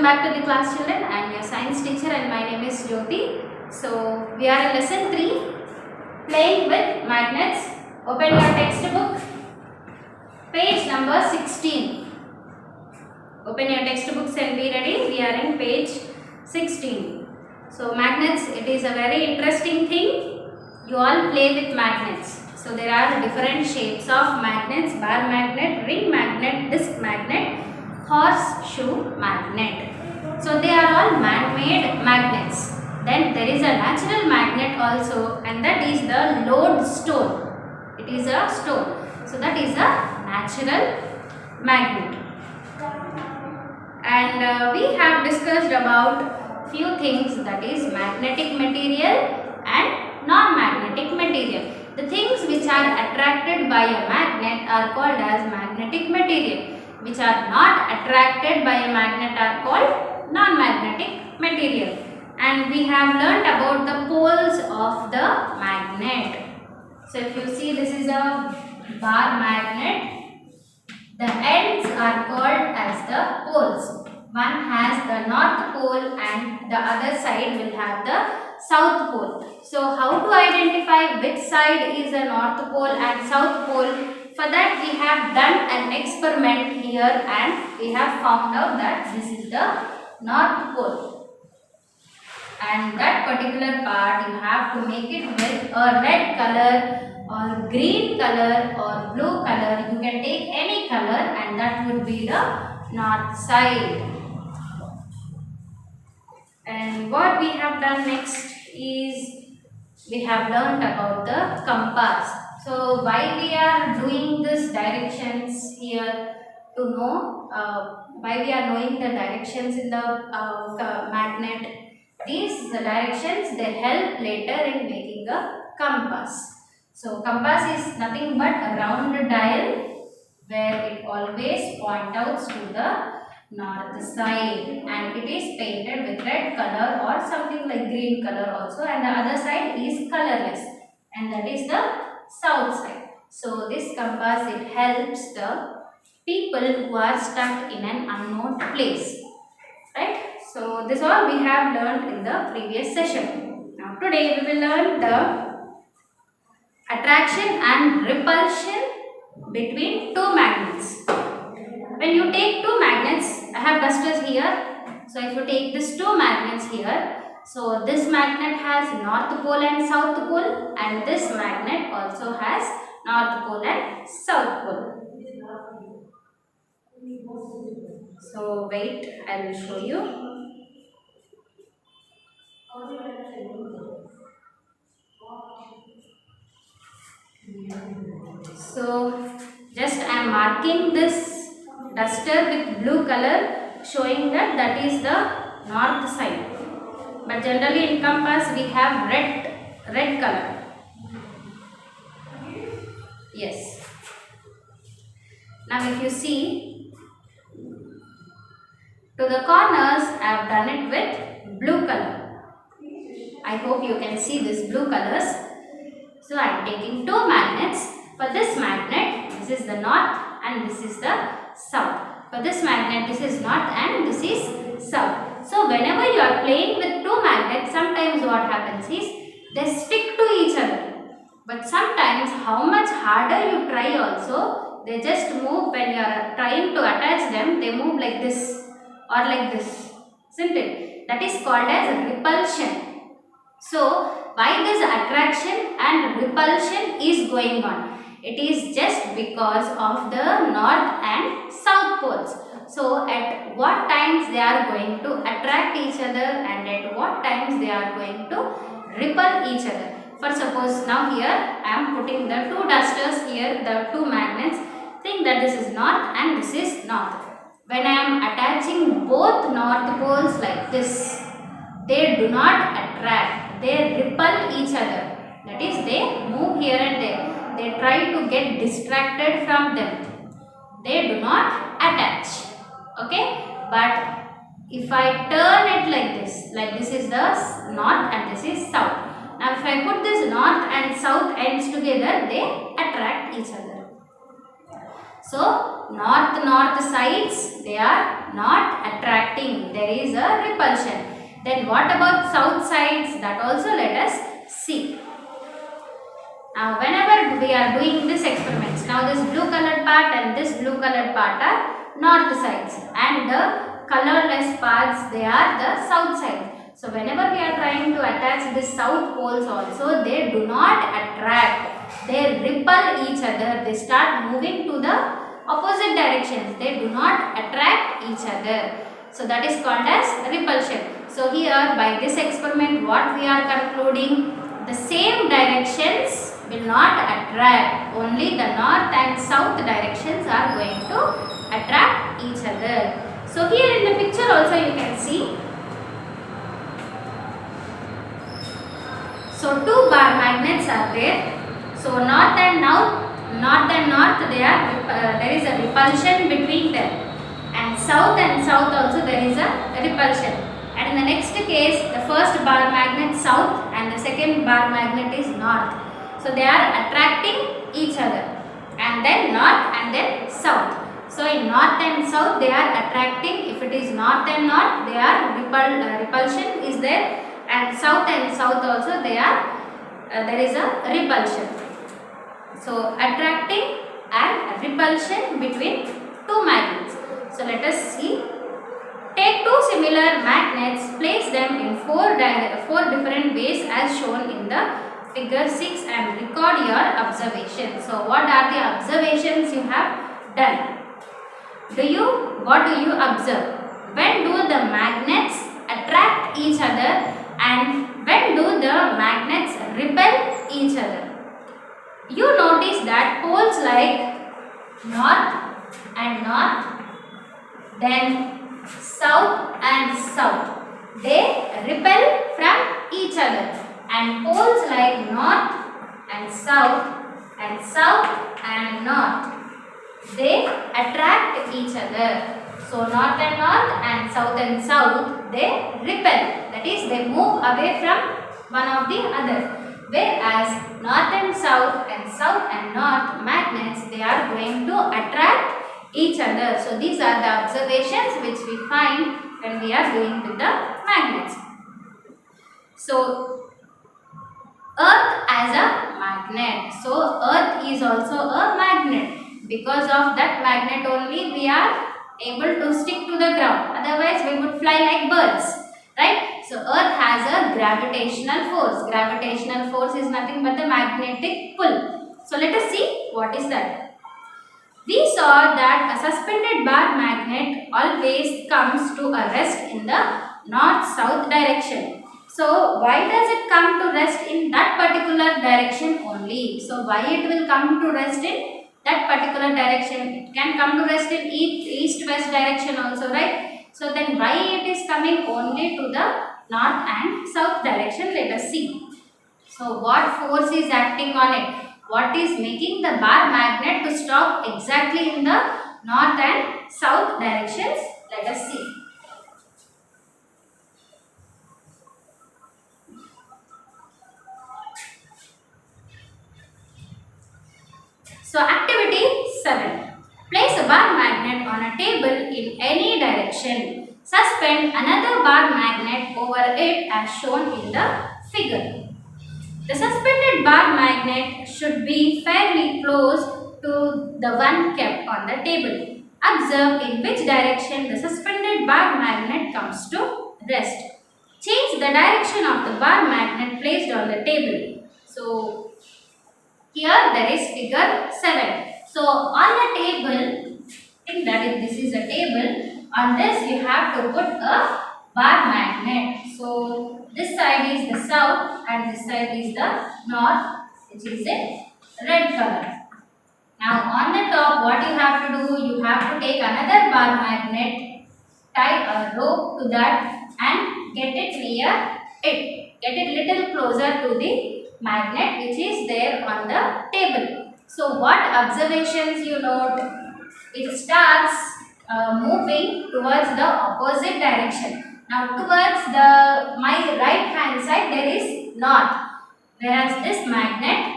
back to the class, children. I am your science teacher and my name is Jyoti. So we are in lesson 3, playing with magnets. Open your textbook, page number 16. Open your textbooks and be ready. We are in page 16. So magnets, it is a very interesting thing. You all play with magnets. So there are different shapes of magnets: bar magnet, ring magnet, disc magnet, horseshoe magnet. So they are all man-made magnets. Then there is a natural magnet also, and that is the lodestone. It is a stone. So that is a natural magnet. And we have discussed about few things, that is magnetic material and non-magnetic material. The things which are attracted by a magnet are called as magnetic material. Which are not attracted by a magnet are called non-magnetic material. And we have learnt about the poles of the magnet. So if you see, this is a bar magnet. The ends are called as the poles. One has the north pole and the other side will have the south pole. So how to identify which side is the north pole and south pole? For that we have done an experiment here and we have found out that this is the north pole. And that particular part you have to make it with a red color or green color or blue color. You can take any color and that would be the north side. And what we have done next is we have learnt about the compass. So why we are doing this directions here, to know why we are knowing the directions in the magnet. These directions, they help later in making a compass. So compass is nothing but a round dial where it always points out to the north side, and it is painted with red color or something like green color also, and the other side is colorless, and that is the south side. So this compass, it helps the people who are stuck in an unknown place, right? So this all we have learned in the previous session. Now today we will learn the attraction and repulsion between two magnets. When you take two magnets, I have dusters here. So if you take these two magnets here, so this magnet has north pole and south pole, and this magnet also has north pole and south pole. So wait, I will show you. So just I am marking this duster with blue color, showing that that is the north side. But generally in compass we have red color. Yes. Now if you see, to the corners I have done it with blue color. I hope you can see these blue colors. So I am taking two magnets. For this magnet, this is the north and this is the south. For this magnet, this is north and this is south. So whenever you are playing with two magnets, sometimes what happens is they stick to each other. But sometimes how much harder you try also, they just move. When you are trying to attach them, they move like this or like this, isn't it? That is called as repulsion. So why this attraction and repulsion is going on? It is just because of the north and south poles. So at what times they are going to attract each other and at what times they are going to repel each other. For suppose now here I am putting the two dusters here, the two magnets. Think that this is north and this is north. When I am attaching both north poles like this, they do not attract, they repel each other. That is, they move here and there. They try to get distracted from them. They do not attach. Okay? But if I turn it like this is the north and this is south. Now if I put this north and south ends together, they attract each other. So north sides, they are not attracting. There is a repulsion. Then what about south sides? That also let us see. Now whenever we are doing this experiments, now this blue colored part and this blue colored part are north sides, and the colorless parts, they are the south sides. So whenever we are trying to attach the south poles also, they do not attract. They repel each other. They start moving to the opposite directions. They do not attract each other. So that is called as repulsion. So here by this experiment, what we are concluding, the same directions will not attract. Only the north and south directions are going to attract each other. So here in the picture also you can see. So two bar magnets are there. So north and north, there is a repulsion between them, and south also there is a repulsion. And in the next case, the first bar magnet south and the second bar magnet is north. So they are attracting each other, and then north and then south. So in north and south they are attracting. If it is north and north, they are repulsion is there, and south also they are there is a repulsion. So attracting and repulsion between two magnets. So let us see. Take two similar magnets, place them in four different ways as shown in the figure 6, and record your observations. So what are the observations you have done? What do you observe? When do the magnets attract each other, and when do the magnets repel each other? You notice that poles like north and north, then south and south, they repel from each other, and poles like north and south and north, they attract each other. So north and south, they repel, that is they move away from one of the other. Whereas north and south and north magnets, they are going to attract each other. So these are the observations which we find when we are doing with the magnets. So Earth as a magnet. So Earth is also a magnet. Because of that magnet only we are able to stick to the ground. Otherwise we would fly like birds, right? So Earth has a gravitational force. Gravitational force is nothing but the magnetic pull. So let us see what is that. We saw that a suspended bar magnet always comes to a rest in the north-south direction. So why does it come to rest in that particular direction only? So why it will come to rest in that particular direction? It can come to rest in east-west direction also, right? So then why it is coming only to the north and south direction? Let us see. So what force is acting on it? What is making the bar magnet to stop exactly in the north and south directions? Let us see. So activity 7. Place a bar magnet on a table in any direction. Suspend another bar magnet over it as shown in the figure. The suspended bar magnet should be fairly close to the one kept on the table. Observe in which direction the suspended bar magnet comes to rest. Change the direction of the bar magnet placed on the table. So here there is figure 7. So on the table, think that this is a table. On this you have to put a bar magnet. So this side is the south and this side is the north, which is a red color. Now on the top, what you have to do, you have to take another bar magnet, tie a rope to that and get it near it. Get it little closer to the magnet which is there on the table. So what observations you note? It starts moving towards the opposite direction. Now towards my right hand side there is north, whereas this magnet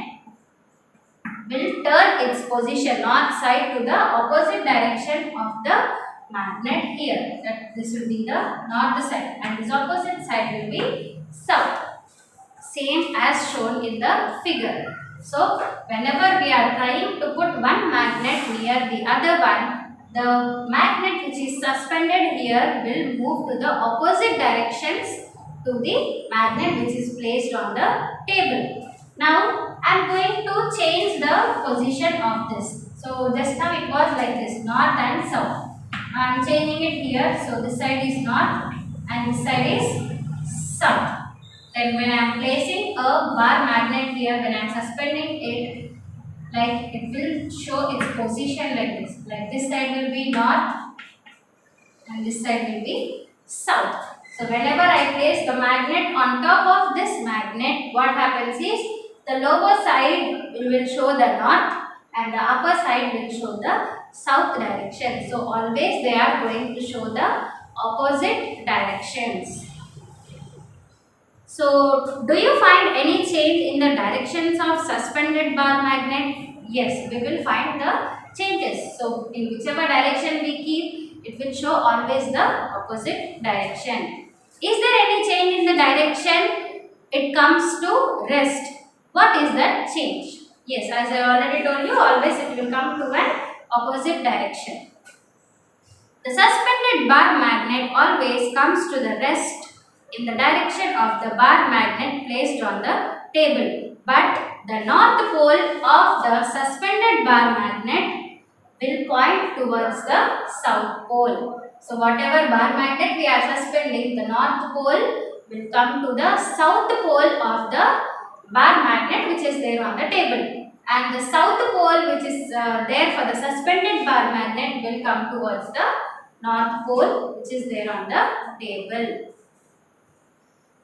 will turn its position, north side to the opposite direction of the magnet here. That this will be the north side and this opposite side will be south. Same as shown in the figure. So whenever we are trying to put one magnet near the other one, the magnet which is suspended here will move to the opposite directions to the magnet which is placed on the table. Now I am going to change the position of this. So just now it was like this, north and south. I am changing it here. So this side is north and this side is south. Then when I am placing a bar magnet here, when I am suspending it, like it will show its position like this. Like this side will be north and this side will be south. So whenever I place the magnet on top of this magnet, what happens is the lower side will show the north and the upper side will show the south direction. So always they are going to show the opposite directions. So, do you find any change in the directions of suspended bar magnet? Yes, we will find the changes. So, in whichever direction we keep, it will show always the opposite direction. Is there any change in the direction? It comes to rest. What is that change? Yes, as I already told you, always it will come to an opposite direction. The suspended bar magnet always comes to the rest in the direction of the bar magnet placed on the table, but the north pole of the suspended bar magnet will point towards the south pole. So whatever bar magnet we are suspending, the north pole will come to the south pole of the bar magnet which is there on the table, and the south pole which is there for the suspended bar magnet will come towards the north pole which is there on the table.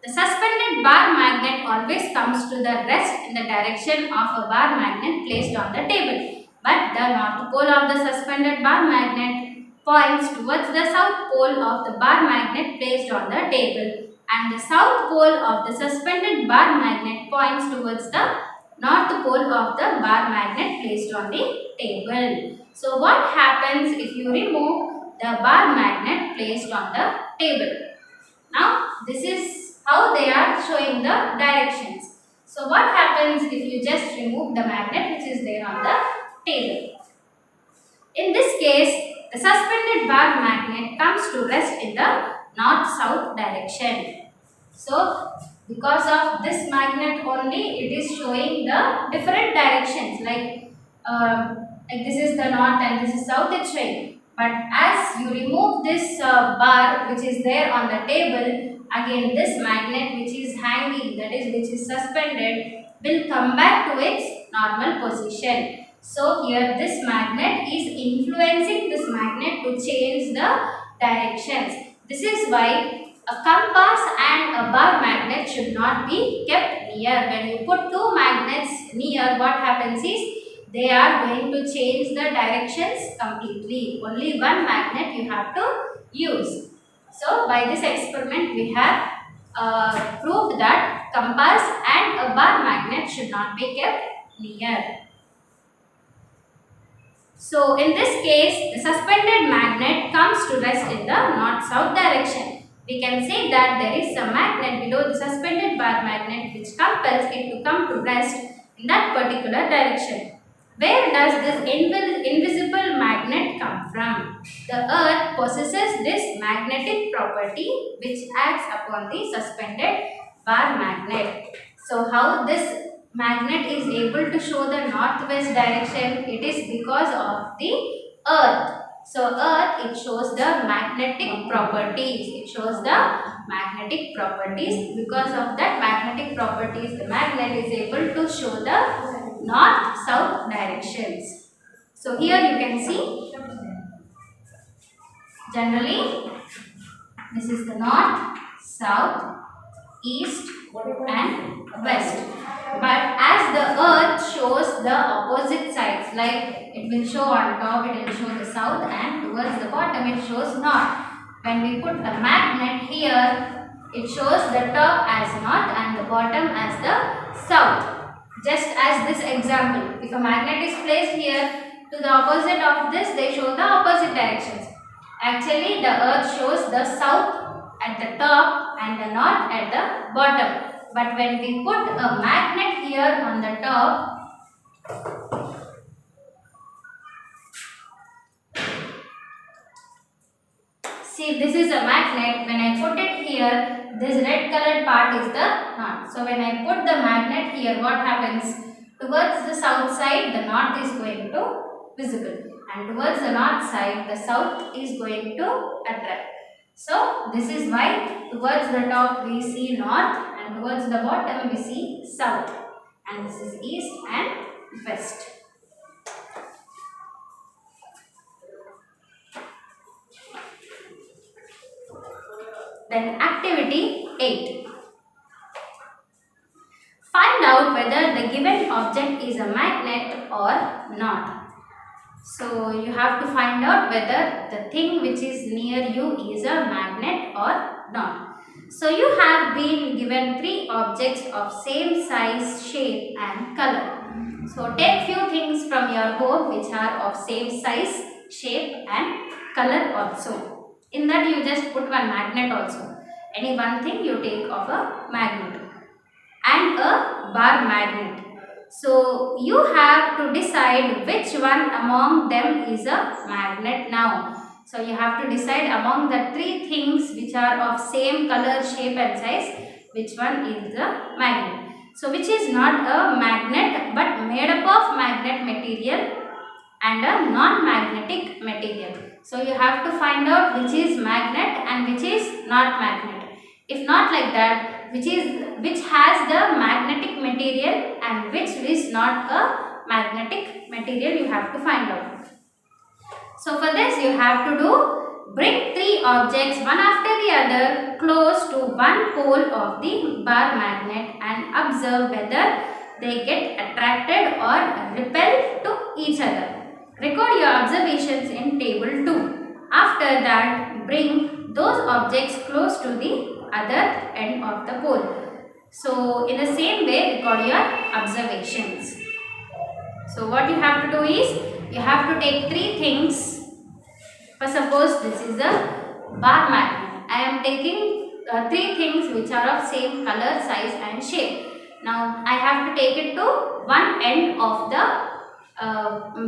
The suspended bar magnet always comes to the rest in the direction of a bar magnet placed on the table, but the north pole of the suspended bar magnet points towards the south pole of the bar magnet placed on the table, and the south pole of the suspended bar magnet points towards the north pole of the bar magnet placed on the table. So what happens if you remove the bar magnet placed on the table? Now this is how they are showing the directions. So what happens if you just remove the magnet which is there on the table? In this case, the suspended bar magnet comes to rest in the north-south direction. So because of this magnet only, it is showing the different directions, like this is the north and this is south, it's showing. But as you remove this bar which is there on the table, again this magnet which is hanging, that is which is suspended, will come back to its normal position. So here this magnet is influencing this magnet to change the directions. This is why a compass and a bar magnet should not be kept near. When you put two magnets near, what happens is they are going to change the directions completely. Only one magnet you have to use. So by this experiment we have proved that compass and a bar magnet should not be kept near. So in this case, the suspended magnet comes to rest in the north-south direction. We can say that there is a magnet below the suspended bar magnet which compels it to come to rest in that particular direction. Where does this invisible magnet come from? The earth possesses this magnetic property which acts upon the suspended bar magnet. So how this magnet is able to show the northwest direction? It is because of the earth. So earth, it shows the magnetic properties. It shows the magnetic properties. Because of that magnetic properties, the magnet is able to show the north-south directions. So here you can see, generally this is the north, south, east and west. But as the earth shows the opposite sides, like it will show on top, it will show the south, and towards the bottom it shows north. When we put a magnet here, it shows the top as north and the bottom as the south. Just as this example, if a magnet is placed here to the opposite of this, they show the opposite directions. Actually, the earth shows the south at the top and the north at the bottom. But when we put a magnet here on the top, see, this is a magnet. When I put it here, this red colored part is the north. So when I put the magnet here, what happens? Towards the south side, the north is going to visible, and towards the north side, the south is going to attract. So this is why towards the top we see north, and towards the bottom we see south, and this is east and west. Then activity 8. Find out whether the given object is a magnet or not. So you have to find out whether the thing which is near you is a magnet or not. So you have been given 3 objects of same size, shape and color. So take few things from your home which are of same size, shape and color also. In that you just put one magnet also. Any one thing you take of a magnet and a bar magnet. So you have to decide which one among them is a magnet now. So you have to decide among the 3 things which are of same color, shape and size, which one is the magnet. So which is not a magnet but made up of magnet material and a non-magnetic material. So you have to find out which is magnet and which is not magnet. If not like that, which has the magnetic material and which is not a magnetic material, you have to find out. So for this you have to do, bring 3 objects one after the other close to one pole of the bar magnet and observe whether they get attracted or repel to each other. Record your observations in table 2. After that, bring those objects close to the other end of the pole. So in the same way, record your observations. So what you have to do is, you have to take 3 things. For suppose this is a bar magnet. I am taking 3 things which are of same color, size and shape. Now I have to take it to one end of the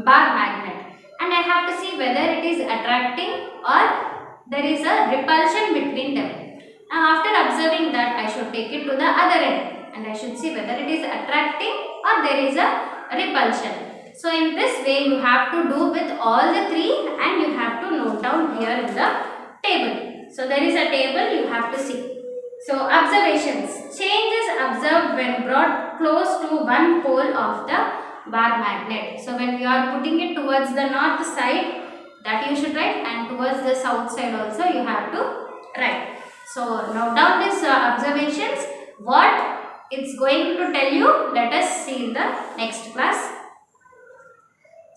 bar magnet, and I have to see whether it is attracting or there is a repulsion between them. Now after observing that, I should take it to the other end and I should see whether it is attracting or there is a repulsion. So in this way you have to do with all the 3 and you have to note down here in the table. So there is a table you have to see. So observations. Changes observed when brought close to one pole of the bar magnet. So when we are putting it towards the north side, that you should write, and towards the south side also you have to write. So note down these observations. What it's going to tell you, let us see in the next class.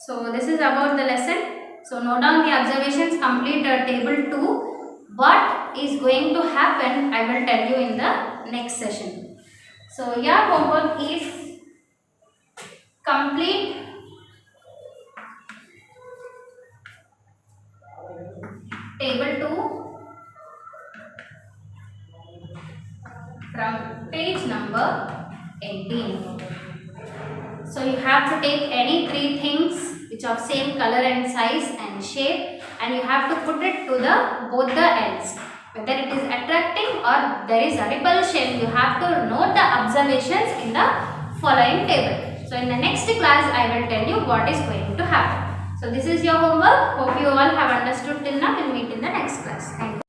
So this is about the lesson. So note down the observations, complete table 2. What is going to happen, I will tell you in the next session. So your homework is complete table 2 from page number 18. So you have to take any 3 things which of same color and size and shape, and you have to put it to the both the ends. Whether it is attracting or there is a repulsion, you have to note the observations in the following table. So in the next class, I will tell you what is going to happen. So this is your homework. Hope you all have understood till now. We'll meet in the next class. Thank you.